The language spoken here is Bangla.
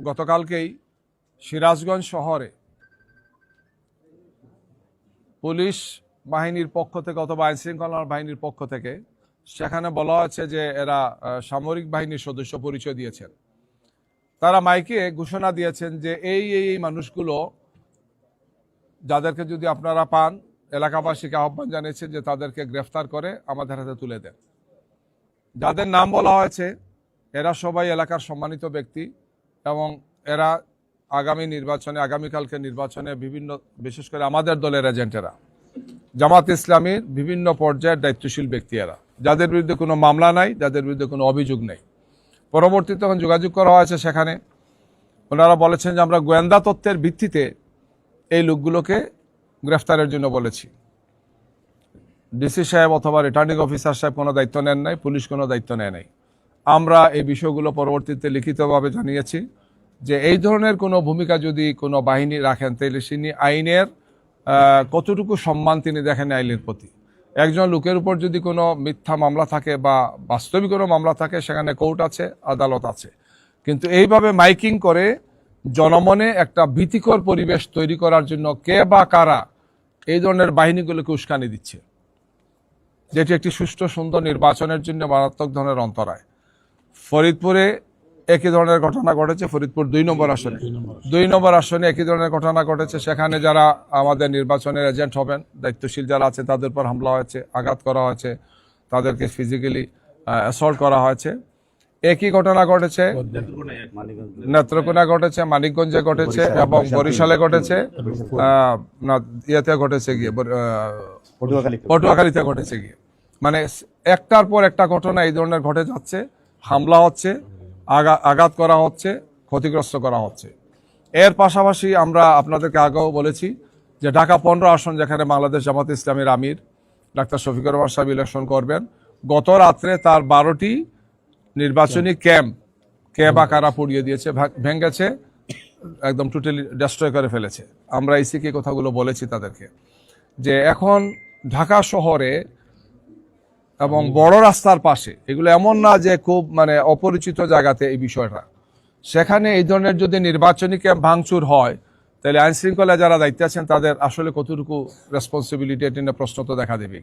গতকালকেই সিরাজগঞ্জ শহরে পুলিশ বাহিনীর পক্ষ থেকে অথবা আইনশৃঙ্খলা বাহিনীর পক্ষ থেকে সেখানে বলা হয়েছে যে এরা সামরিক বাহিনীর সদস্য পরিচয় দিয়েছেন। তারা মাইকে ঘোষণা দিয়েছেন যে এই মানুষগুলো যাদেরকে যদি আপনারা পান, এলাকাবাসীকে আহ্বান জানিয়েছেন যে তাদেরকে গ্রেফতার করে আমাদের হাতে তুলে দেন। যাদের নাম বলা হয়েছে এরা সবাই এলাকার সম্মানিত ব্যক্তি এবং এরা আগামীকালকে নির্বাচনে বিভিন্ন, বিশেষ করে আমাদের দলের এজেন্টেরা, জামাত ইসলামীর বিভিন্ন পর্যায়ের দায়িত্বশীল ব্যক্তি এরা, যাদের বিরুদ্ধে কোনো মামলা নাই, যাদের বিরুদ্ধে কোনো অভিযোগ নেই। পরবর্তীতে যখন যোগাযোগ করা হয়েছে সেখানে ওনারা বলেছেন যে আমরা গোয়েন্দা তথ্যের ভিত্তিতে এই লোকগুলোকে গ্রেফতারের জন্য বলেছি। ডিসি সাহেব অথবা রিটার্নিং অফিসার সাহেব কোনো দায়িত্ব নেন নাই, পুলিশ কোনো দায়িত্ব নেয় নাই। আমরা এই বিষয়গুলো পরবর্তীতে লিখিতভাবে জানিয়েছি যে এই ধরনের কোনো ভূমিকা যদি কোনো বাহিনী রাখেন তাহলে তিনি আইনের কতটুকু সম্মান তিনি দেখেন আইনের প্রতি। একজন লোকের উপর যদি কোনো মিথ্যা মামলা থাকে বা বাস্তবিক কোনো মামলা থাকে সেখানে কোর্ট আছে, আদালত আছে, কিন্তু এইভাবে মাইকিং করে জনমনে একটা ভীতিকর পরিবেশ তৈরি করার জন্য কে বা কারা এই ধরনের বাহিনীগুলোকে উস্কানি দিচ্ছে, যেটি একটি সুষ্ঠু সুন্দর নির্বাচনের জন্য মারাত্মক ধরনের অন্তরায়। ফরিদপুরে একই ধরনের ঘটনা ঘটেছে, ফরিদপুর 2 নম্বর আসনে একই ধরনের ঘটনা ঘটেছে। সেখানে যারা আমাদের নির্বাচনের এজেন্ট হবেন, দায়িত্বশীল যারা আছে, তাদের উপর হামলা হয়েছে, আঘাত করা হয়েছে, তাদেরকে ফিজিক্যালি অ্যাসল্ট করা হয়েছে। একই ঘটনা ঘটেছে নেত্রকোনা ঘটেছে, মানিকগঞ্জে ঘটেছে এবং বরিশালে ঘটেছে, পটুয়াখালীতে ঘটেছে গিয়ে। মানে একটার পর একটা ঘটনা এই ধরনের ঘটে যাচ্ছে, হামলা হচ্ছে, আঘাত করা হচ্ছে, ক্ষতিগ্রস্ত করা হচ্ছে। এর পাশাপাশি আমরা আপনাদেরকে আগেও বলেছি যে ঢাকা 15 আসন যেখানে বাংলাদেশ জামাত ইসলামীর আমির ডাক্তার শফিকুর রহমান সাহেব ইলেকশন করবেন, গত রাত্রে তার 12টি নির্বাচনী ক্যাম্প কে বা কারা পুড়িয়ে দিয়েছে, ভেঙেছে, একদম টোটালি ডেস্ট্রয় করে ফেলেছে। আমরা ইসিকে কথাগুলো বলেছি তাদেরকে যে এখন ঢাকা শহরে এবং বড় রাস্তার পাশে, এগুলো এমন না যে খুব অপরিচিত জায়গাতে এই বিষয়টা, সেখানে এই ধরনের যদি নির্বাচনী ক্যাম্প ভাঙচুর হয় তাহলে আইনশৃঙ্খলা যারা দায়িত্বে আছেন তাদের আসলে কতটুকু রেসপন্সিবিলিটি এটা নিয়ে প্রশ্ন তো দেখা দেবে।